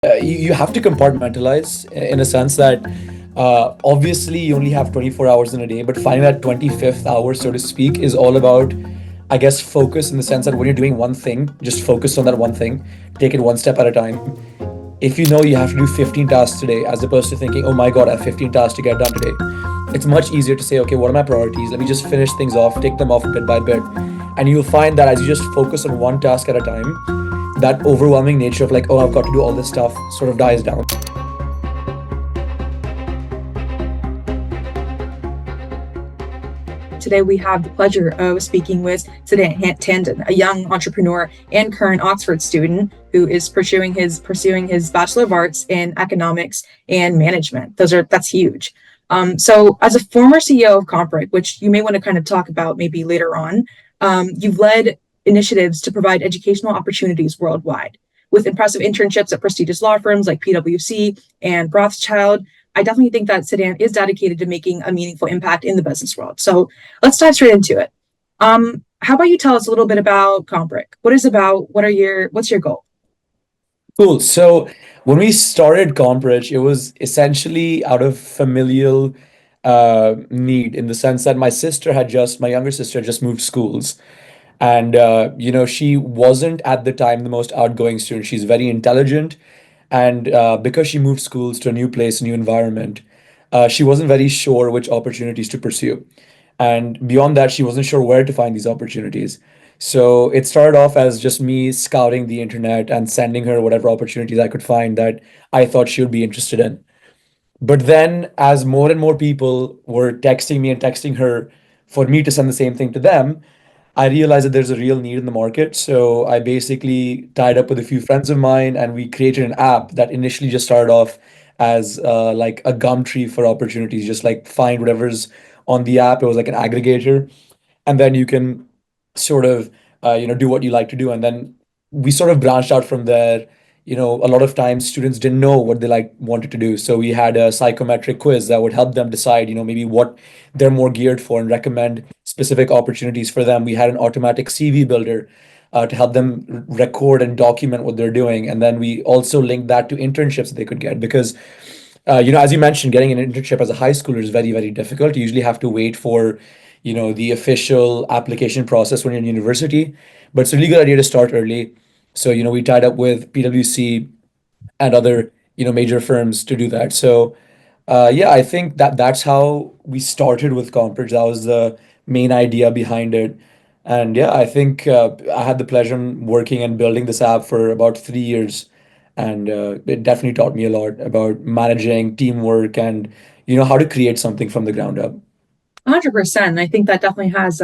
You have to compartmentalize in a sense that obviously you only have 24 hours in a day, but finding that 25th hour, so to speak, is all about, I guess, focus in the sense that when you're doing one thing, just focus on that one thing, take it one step at a time. If you know you have to do 15 tasks today, as opposed to thinking, oh my God, I have 15 tasks to get done today, it's much easier to say, okay, what are my priorities? Let me just finish things off, take them off bit by bit. And you'll find that as you just focus on one task at a time, that overwhelming nature of like, oh, I've got to do all this stuff sort of dies down. Today, we have the pleasure of speaking with Siddhant Tandon, a young entrepreneur and current Oxford student who is pursuing his Bachelor of Arts in Economics and Management. That's huge. So, as a former CEO of Combrick, which you may want to kind of talk about maybe later on, you've led initiatives to provide educational opportunities worldwide with impressive internships at prestigious law firms like PwC and Rothschild. I definitely think that Siddhant is dedicated to making a meaningful impact in the business world. So let's dive straight into it. How about you tell us a little bit about Combrick? What's your goal? Cool. So when we started Compridge, it was essentially out of familial need in the sense that my younger sister had just moved schools. And, she wasn't at the time the most outgoing student. She's very intelligent. And because she moved schools to a new place, new environment, she wasn't very sure which opportunities to pursue. And beyond that, she wasn't sure where to find these opportunities. So it started off as just me scouting the internet and sending her whatever opportunities I could find that I thought she would be interested in. But then, as more and more people were texting me and texting her for me to send the same thing to them, I realized that there's a real need in the market. So I basically tied up with a few friends of mine and we created an app that initially just started off as like a gum tree for opportunities, just like find whatever's on the app. It was like an aggregator. And then you can sort of, do what you like to do. And then we sort of branched out from there. A lot of times students didn't know what they wanted to do. So we had a psychometric quiz that would help them decide, maybe what they're more geared for and recommend specific opportunities for them. We had an automatic CV builder to help them record and document what they're doing. And then we also linked that to internships that they could get because, as you mentioned, getting an internship as a high schooler is very, very difficult. You usually have to wait for, the official application process when you're in university. But it's a really good idea to start early. So, we tied up with PwC and other, major firms to do that. So, yeah, I think that's how we started with Compridge. That was the main idea behind it. And yeah, I think I had the pleasure in working and building this app for about 3 years. And it definitely taught me a lot about managing teamwork and, how to create something from the ground up. 100%. I think that definitely has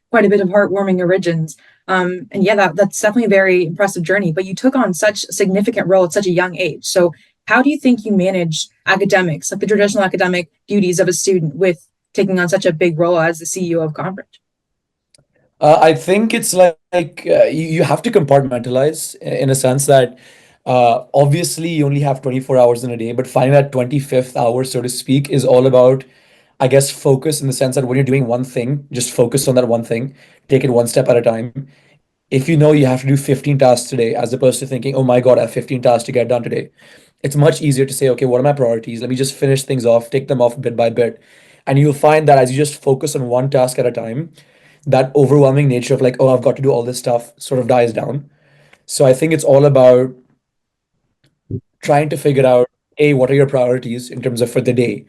quite a bit of heartwarming origins. And yeah, that's definitely a very impressive journey. But you took on such a significant role at such a young age. So how do you think you manage academics, like the traditional academic duties of a student, with taking on such a big role as the CEO of Conference? I think it's like you have to compartmentalize in a sense that obviously you only have 24 hours in a day, but finding that 25th hour, so to speak, is all about, I guess, focus in the sense that when you're doing one thing, just focus on that one thing, take it one step at a time. If you know you have to do 15 tasks today, as opposed to thinking, oh my God, I have 15 tasks to get done today, it's much easier to say, okay, what are my priorities? Let me just finish things off, take them off bit by bit. And you'll find that as you just focus on one task at a time, that overwhelming nature of like, oh, I've got to do all this stuff sort of dies down. So I think it's all about trying to figure out, A, what are your priorities in terms of for the day?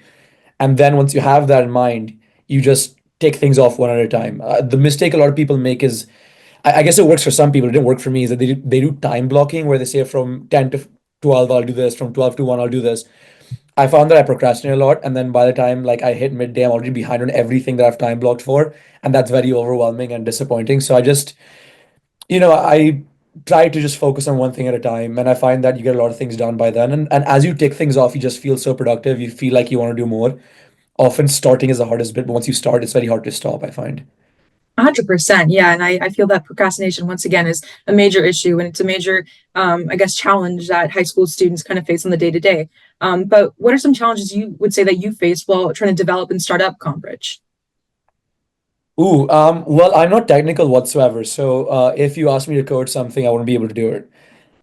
And then once you have that in mind, you just take things off one at a time. The mistake a lot of people make is, I guess it works for some people, it didn't work for me, is that they do time blocking where they say from 10 to 12, I'll do this, from 12 to 1, I'll do this. I found that I procrastinate a lot, and then by the time like I hit midday, I'm already behind on everything that I've time blocked for, and that's very overwhelming and disappointing. So I try to just focus on one thing at a time, and I find that you get a lot of things done by then. And as you tick things off, you just feel so productive. You feel like you want to do more. Often starting is the hardest bit, but once you start, it's very hard to stop, I find. 100%. Yeah. And I feel that procrastination, once again, is a major issue. And it's a major, I guess, challenge that high school students kind of face on the day to day. But what are some challenges you would say that you faced while trying to develop and start up Combridge? Well, I'm not technical whatsoever. So if you ask me to code something, I wouldn't be able to do it.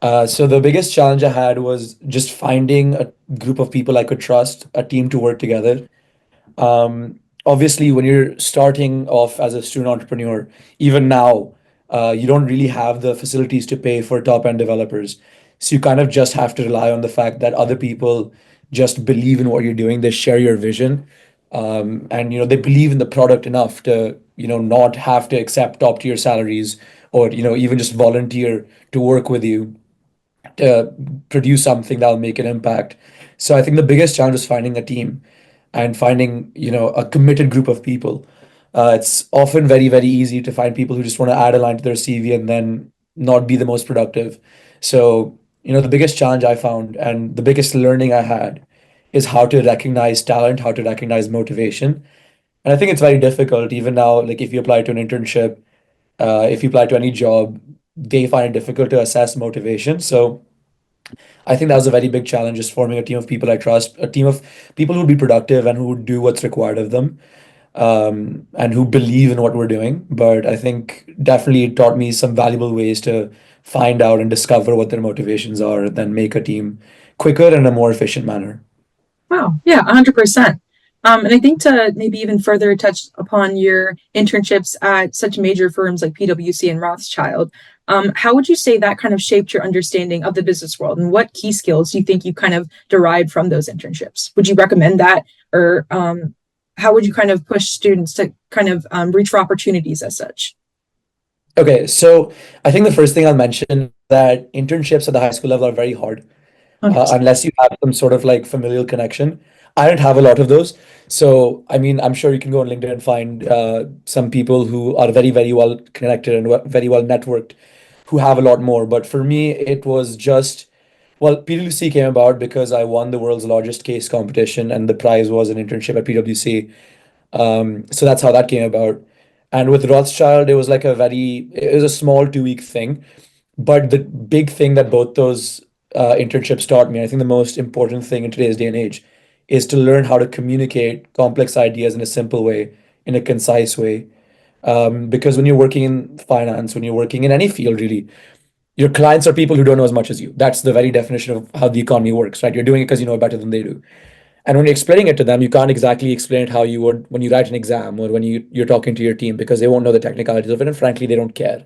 So the biggest challenge I had was just finding a group of people I could trust, a team to work together. Obviously, when you're starting off as a student entrepreneur, even now, you don't really have the facilities to pay for top-end developers. So you kind of just have to rely on the fact that other people just believe in what you're doing. They share your vision, and they believe in the product enough to not have to accept top-tier salaries or even just volunteer to work with you to produce something that'll make an impact. So I think the biggest challenge is finding a team and finding, a committed group of people. It's often very, very easy to find people who just want to add a line to their CV and then not be the most productive. So, the biggest challenge I found and the biggest learning I had is how to recognize talent, how to recognize motivation. And I think it's very difficult even now, like if you apply to an internship, if you apply to any job, they find it difficult to assess motivation. So I think that was a very big challenge, just forming a team of people I trust, a team of people who would be productive and who would do what's required of them, and who believe in what we're doing. But I think definitely it taught me some valuable ways to find out and discover what their motivations are, and then make a team quicker and in a more efficient manner. Wow. Yeah, 100%. And I think to maybe even further touch upon your internships at such major firms like PwC and Rothschild, how would you say that kind of shaped your understanding of the business world, and what key skills do you think you kind of derived from those internships? Would you recommend that, or how would you kind of push students to kind of reach for opportunities as such? Okay, so I think the first thing I'll mention that internships at the high school level are very hard. 100%. Unless you have some sort of like familial connection. I didn't have a lot of those. So, I mean, I'm sure you can go on LinkedIn and find some people who are very, very well connected and very well networked who have a lot more. But for me, it was just, well, PwC came about because I won the world's largest case competition, and the prize was an internship at PwC. So that's how that came about. And with Rothschild, it was a small 2 week thing. But the big thing that both those internships taught me, I think the most important thing in today's day and age, is to learn how to communicate complex ideas in a simple way, in a concise way. Because when you're working in finance, when you're working in any field, really, your clients are people who don't know as much as you. That's the very definition of how the economy works, right? You're doing it because you know it better than they do. And when you're explaining it to them, you can't exactly explain it how you would when you write an exam or when you're talking to your team, because they won't know the technicalities of it. And frankly, they don't care,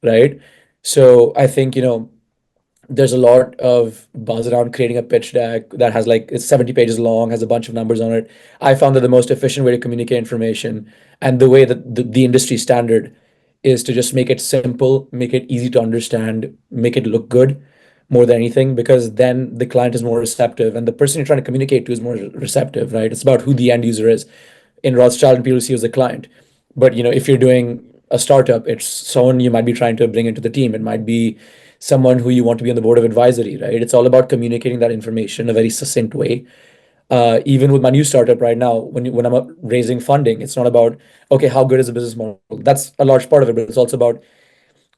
right? So I think, there's a lot of buzz around creating a pitch deck that has like it's 70 pages long, has a bunch of numbers on it. I found that the most efficient way to communicate information and the way that the industry standard is to just make it simple, make it easy to understand, make it look good more than anything, because then the client is more receptive and the person you're trying to communicate to is more receptive, right? It's about who the end user is. In Rothschild and PwC was the client. But if you're doing a startup, it's someone you might be trying to bring into the team. It might be someone who you want to be on the board of advisory, right? It's all about communicating that information in a very succinct way. Even with my new startup right now, when I'm raising funding, it's not about, okay, how good is the business model? That's a large part of it, but it's also about,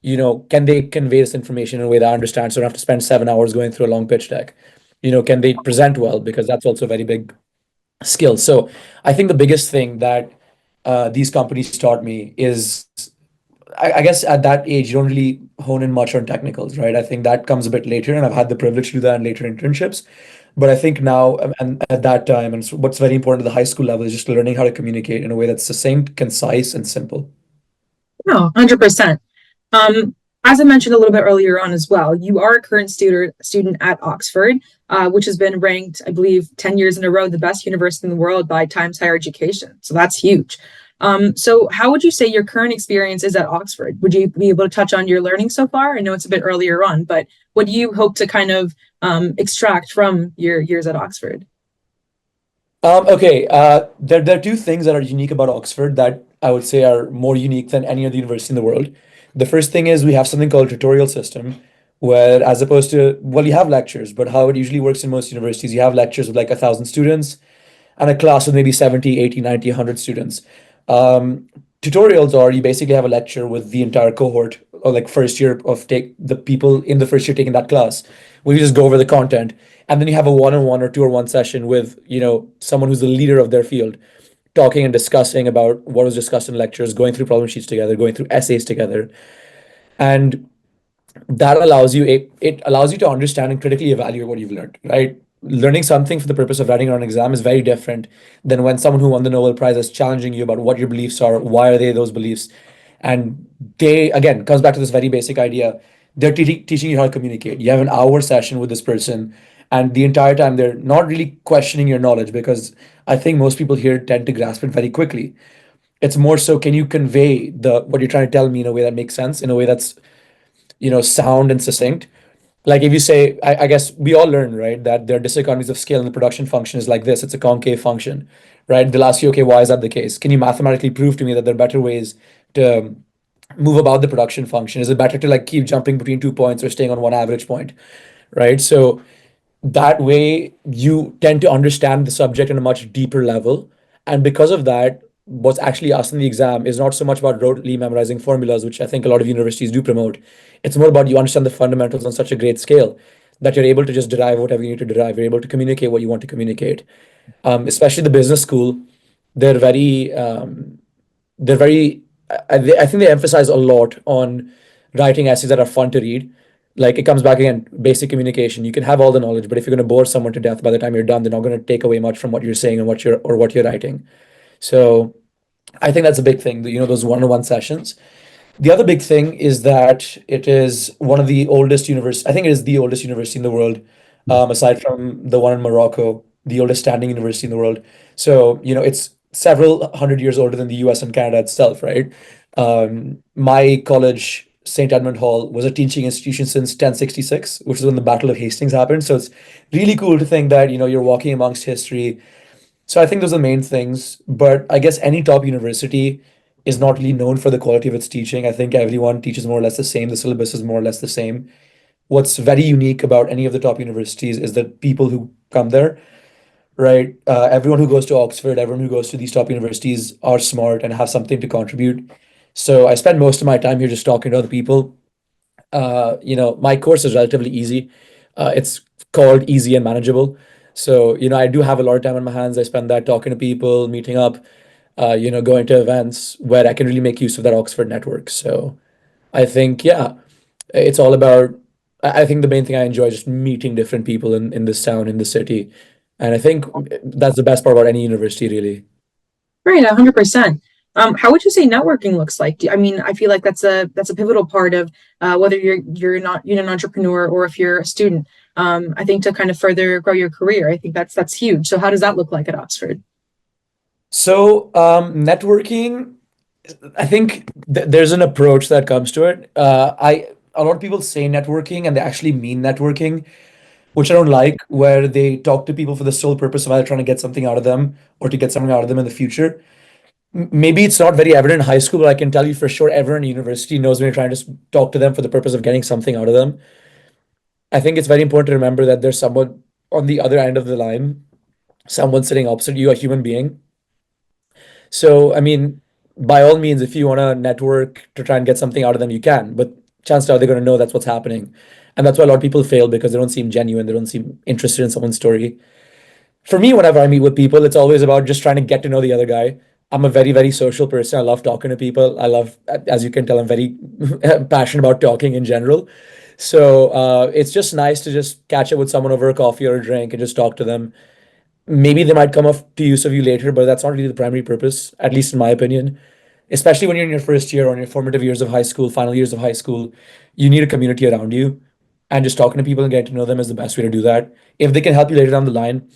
can they convey this information in a way that I understand so I don't have to spend 7 hours going through a long pitch deck? Can they present well? Because that's also a very big skill. So I think the biggest thing that these companies taught me is I guess at that age, you don't really hone in much on technicals, right? I think that comes a bit later, and I've had the privilege to do that in later internships. But I think now, and at that time, and what's very important at the high school level is just learning how to communicate in a way that's succinct, concise, and simple. No, 100%. Um, as I mentioned a little bit earlier on as well, you are a current student at Oxford, which has been ranked, I believe, 10 years in a row, the best university in the world by Times Higher Education. So that's huge. So how would you say your current experience is at Oxford? Would you be able to touch on your learning so far? I know it's a bit earlier on, but what do you hope to kind of extract from your years at Oxford? Okay, there are two things that are unique about Oxford that I would say are more unique than any other university in the world. The first thing is we have something called tutorial system, where as opposed to, well, you have lectures, but how it usually works in most universities, you have lectures with like 1,000 students and a class with maybe 70, 80, 90, 100 students. Tutorials are you basically have a lecture with the entire cohort or like first year of take the people in the first year taking that class, where you just go over the content. And then you have a one-on-one or two-on-one session with, someone who's the leader of their field, talking and discussing about what was discussed in lectures, going through problem sheets together, going through essays together. And that allows you it allows you to understand and critically evaluate what you've learned, right? Learning something for the purpose of writing on an exam is very different than when someone who won the Nobel Prize is challenging you about what your beliefs are, why are they those beliefs. And they, again, comes back to this very basic idea. They're teaching you how to communicate. You have an hour session with this person, and the entire time they're not really questioning your knowledge, because I think most people here tend to grasp it very quickly. It's more so, can you convey the what you're trying to tell me in a way that makes sense, in a way that's, sound and succinct. Like if you say, I guess we all learn, right, that there are diseconomies of scale and the production function is like this, it's a concave function, right? They'll ask you, okay, why is that the case? Can you mathematically prove to me that there are better ways to move about the production function? Is it better to like keep jumping between 2 points or staying on one average point, right? So that way you tend to understand the subject on a much deeper level. And because of that, what's actually asked in the exam is not so much about rotely memorizing formulas, which I think a lot of universities do promote. It's more about you understand the fundamentals on such a great scale that you're able to just derive whatever you need to derive. You're able to communicate what you want to communicate. Especially the business school, they're very they're very I think they emphasize a lot on writing essays that are fun to read. Like it comes back again, basic communication. You can have all the knowledge, but if you're going to bore someone to death by the time you're done, they're not going to take away much from what you're saying and what you're writing. So I think that's a big thing, those one-on-one sessions. The other big thing is that it is one of the oldest universities. I think it is the oldest university in the world, aside from the one in Morocco, the oldest standing university in the world. So, it's several hundred years older than the US and Canada itself, right? My college, St. Edmund Hall, was a teaching institution since 1066, which is when the Battle of Hastings happened. So it's really cool to think that, you're walking amongst history. So I think those are the main things. But I guess any top university is not really known for the quality of its teaching. I think everyone teaches more or less the same. The syllabus is more or less the same. What's very unique about any of the top universities is the people who come there, right? Everyone who goes to Oxford, everyone who goes to these top universities are smart and have something to contribute. So I spend most of my time here just talking to other people. My course is relatively easy. It's called Easy and Manageable. So, I do have a lot of time on my hands. I spend that talking to people, meeting up, going to events where I can really make use of that Oxford network. So I think, yeah, it's all about, I think the main thing I enjoy is just meeting different people in this town, in the city. And I think that's the best part about any university, really. Right, 100%. How would you say networking looks like? I mean, I feel like that's a pivotal part of whether you're an entrepreneur or if you're a student. I think to kind of further grow your career, I think that's huge. So how does that look like at Oxford? So, networking, I think there's an approach that comes to it. A lot of people say networking and they actually mean networking, which I don't like, where they talk to people for the sole purpose of either trying to get something out of them or to get something out of them in the future. Maybe it's not very evident in high school, but I can tell you for sure everyone in university knows when you're trying to talk to them for the purpose of getting something out of them. I think it's very important to remember that there's someone on the other end of the line, someone sitting opposite you, a human being. So, I mean, by all means, if you want to network to try and get something out of them, you can. But chances are they're going to know that's what's happening. And that's why a lot of people fail, because they don't seem genuine. They don't seem interested in someone's story. For me, whenever I meet with people, it's always about just trying to get to know the other guy. I'm a very, very social person. I love talking to people. I love, as you can tell, I'm very passionate about talking in general. So it's just nice to just catch up with someone over a coffee or a drink and just talk to them. Maybe they might come up to use of you later, but that's not really the primary purpose, at least in my opinion. Especially when you're in your first year or in your formative years of high school, final years of high school, you need a community around you. And just talking to people and getting to know them is the best way to do that. If they can help you later down the line,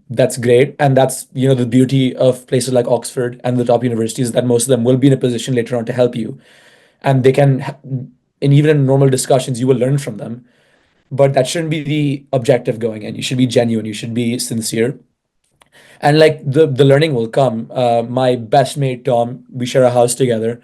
that's great. And that's, the beauty of places like Oxford and the top universities, that most of them will be in a position later on to help you. And they can, and even in normal discussions, you will learn from them. But that shouldn't be the objective going in. You should be genuine. You should be sincere, and like the learning will come. My best mate Tom, we share a house together.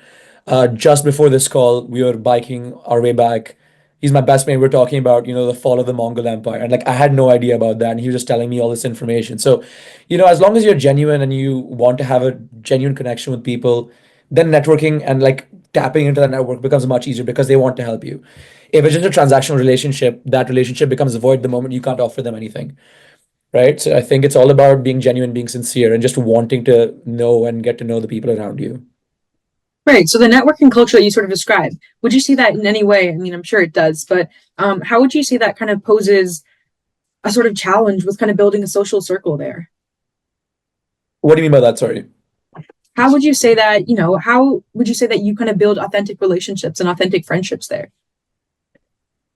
Just before this call, we were biking our way back. He's my best mate. We're talking about the fall of the Mongol Empire, and like I had no idea about that, and he was just telling me all this information. So, as long as you're genuine and you want to have a genuine connection with people, then networking and like tapping into that network becomes much easier because they want to help you. If it's just a transactional relationship, that relationship becomes void the moment you can't offer them anything, right? So I think it's all about being genuine, being sincere, and just wanting to know and get to know the people around you. Right. So the networking culture that you sort of described, would you see that in any way? I mean, I'm sure it does, but how would you say that kind of poses a sort of challenge with kind of building a social circle there? What do you mean by that? Sorry. How would you say that, how would you say that you kind of build authentic relationships and authentic friendships there?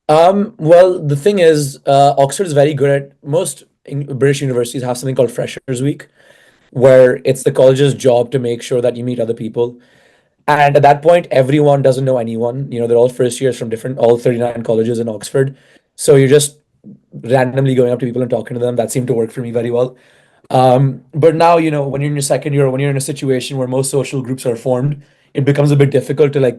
Well, the thing is, Oxford is very good at most British universities have something called Freshers Week, where it's the college's job to make sure that you meet other people. And at that point, everyone doesn't know anyone. They're all first years from all 39 colleges in Oxford. So you're just randomly going up to people and talking to them. That seemed to work for me very well. But now, when you're in your second year, or when you're in a situation where most social groups are formed, it becomes a bit difficult to, like,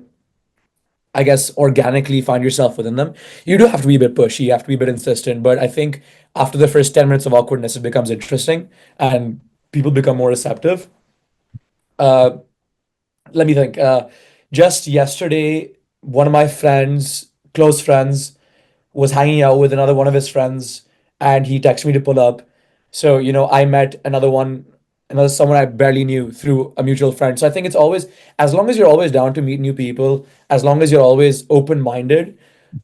I guess, organically find yourself within them. You do have to be a bit pushy, you have to be a bit insistent. But I think after the first 10 minutes of awkwardness, it becomes interesting and people become more receptive. Uh, Let me think. Just yesterday, one of my friends, close friends, was hanging out with another one of his friends, and he texted me to pull up. So, I met another someone I barely knew through a mutual friend. So I think it's always, as long as you're always down to meet new people, as long as you're always open-minded,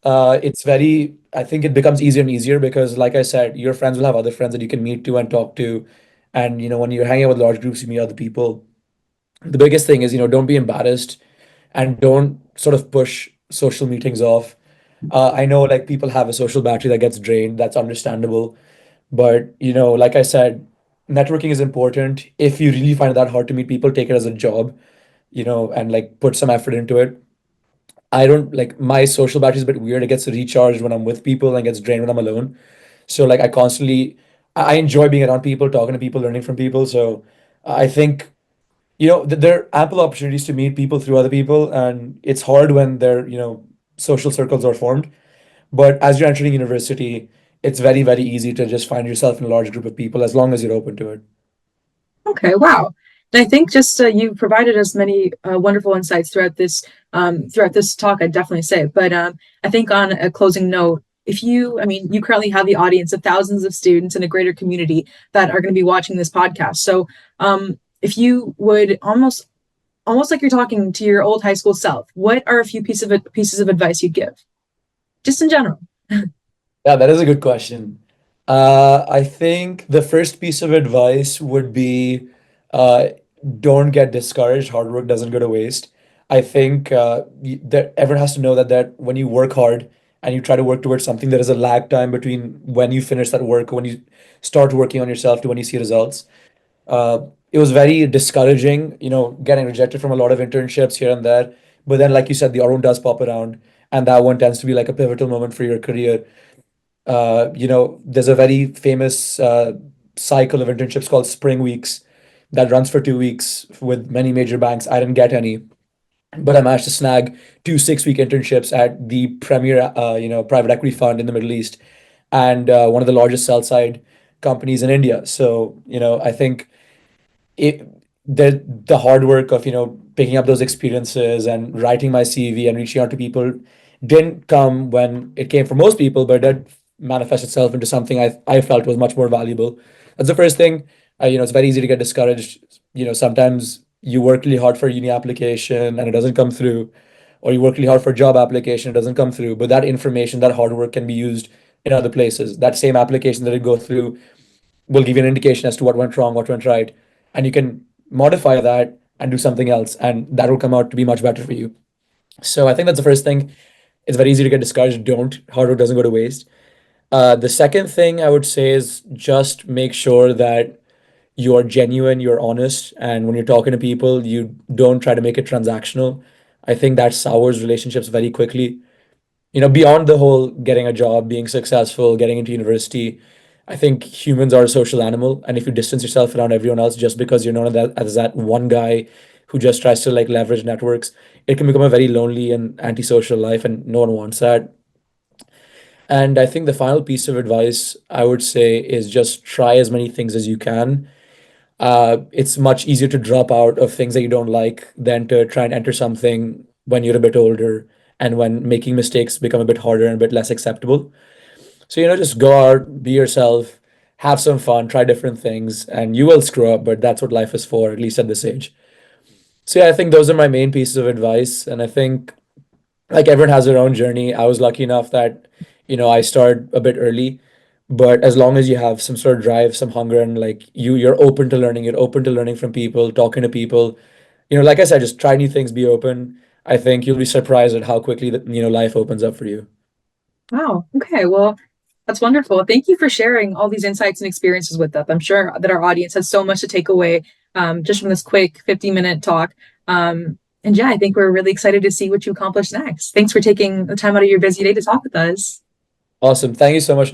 I think it becomes easier and easier because, like I said, your friends will have other friends that you can meet to and talk to. And, when you're hanging out with large groups, you meet other people. The biggest thing is, don't be embarrassed and don't sort of push social meetings off. I know, like, people have a social battery that gets drained. That's understandable. But, like I said, networking is important. If you really find it that hard to meet people, take it as a job, and like put some effort into it. I don't like my social battery is a bit weird. It gets recharged when I'm with people and gets drained when I'm alone. So like I enjoy being around people, talking to people, learning from people. So I think there are ample opportunities to meet people through other people, and it's hard when social circles are formed. But as you're entering university, it's very, very easy to just find yourself in a large group of people as long as you're open to it. Okay, wow. And I think just you provided us many wonderful insights throughout this talk. I'd definitely say, but I think on a closing note, I mean, you currently have the audience of thousands of students in a greater community that are going to be watching this podcast. So, if you would almost like you're talking to your old high school self, what are a few pieces of advice you'd give, just in general? Yeah, that is a good question. I think the first piece of advice would be uh, don't get discouraged. Hard work doesn't go to waste. I think that everyone has to know that when you work hard and you try to work towards something, there is a lag time between when you finish that work, when you start working on yourself to when you see results. It was very discouraging, getting rejected from a lot of internships here and there. But then, like you said, the R one does pop around, and that one tends to be like a pivotal moment for your career. There's a very famous cycle of internships called Spring Weeks that runs for 2 weeks with many major banks. I didn't get any, but I managed to snag two 6-week internships at the premier, private equity fund in the Middle East and one of the largest sell side companies in India. So, I think it the hard work of picking up those experiences and writing my CV and reaching out to people didn't come when it came for most people, but it did manifest itself into something I felt was much more valuable. That's the first thing. It's very easy to get discouraged. Sometimes you work really hard for a uni application and it doesn't come through, or you work really hard for a job application, it doesn't come through. But that information, that hard work can be used in other places. That same application that it go through will give you an indication as to what went wrong, what went right, and you can modify that and do something else, and that will come out to be much better for you. So I think that's the first thing. It's very easy to get discouraged. Don't Hard work doesn't go to waste. The second thing I would say is just make sure that you're genuine, you're honest, and when you're talking to people, you don't try to make it transactional. I think that sours relationships very quickly. Beyond the whole getting a job, being successful, getting into university, I think humans are a social animal. And if you distance yourself around everyone else just because you're known as that one guy who just tries to like leverage networks, it can become a very lonely and antisocial life, and no one wants that. And I think the final piece of advice I would say is just try as many things as you can. It's much easier to drop out of things that you don't like than to try and enter something when you're a bit older and when making mistakes become a bit harder and a bit less acceptable. So, just go out, be yourself, have some fun, try different things, and you will screw up, but that's what life is for, at least at this age. So yeah, I think those are my main pieces of advice. And I think like everyone has their own journey. I was lucky enough that, I started a bit early, but as long as you have some sort of drive, some hunger, and like you're open to learning, you're open to learning from people, talking to people, like I said, just try new things, be open. I think you'll be surprised at how quickly life opens up for you. Wow. Okay. Well, that's wonderful. Thank you for sharing all these insights and experiences with us. I'm sure that our audience has so much to take away just from this quick 50-minute talk. And yeah, I think we're really excited to see what you accomplish next. Thanks for taking the time out of your busy day to talk with us. Awesome. Thank you so much.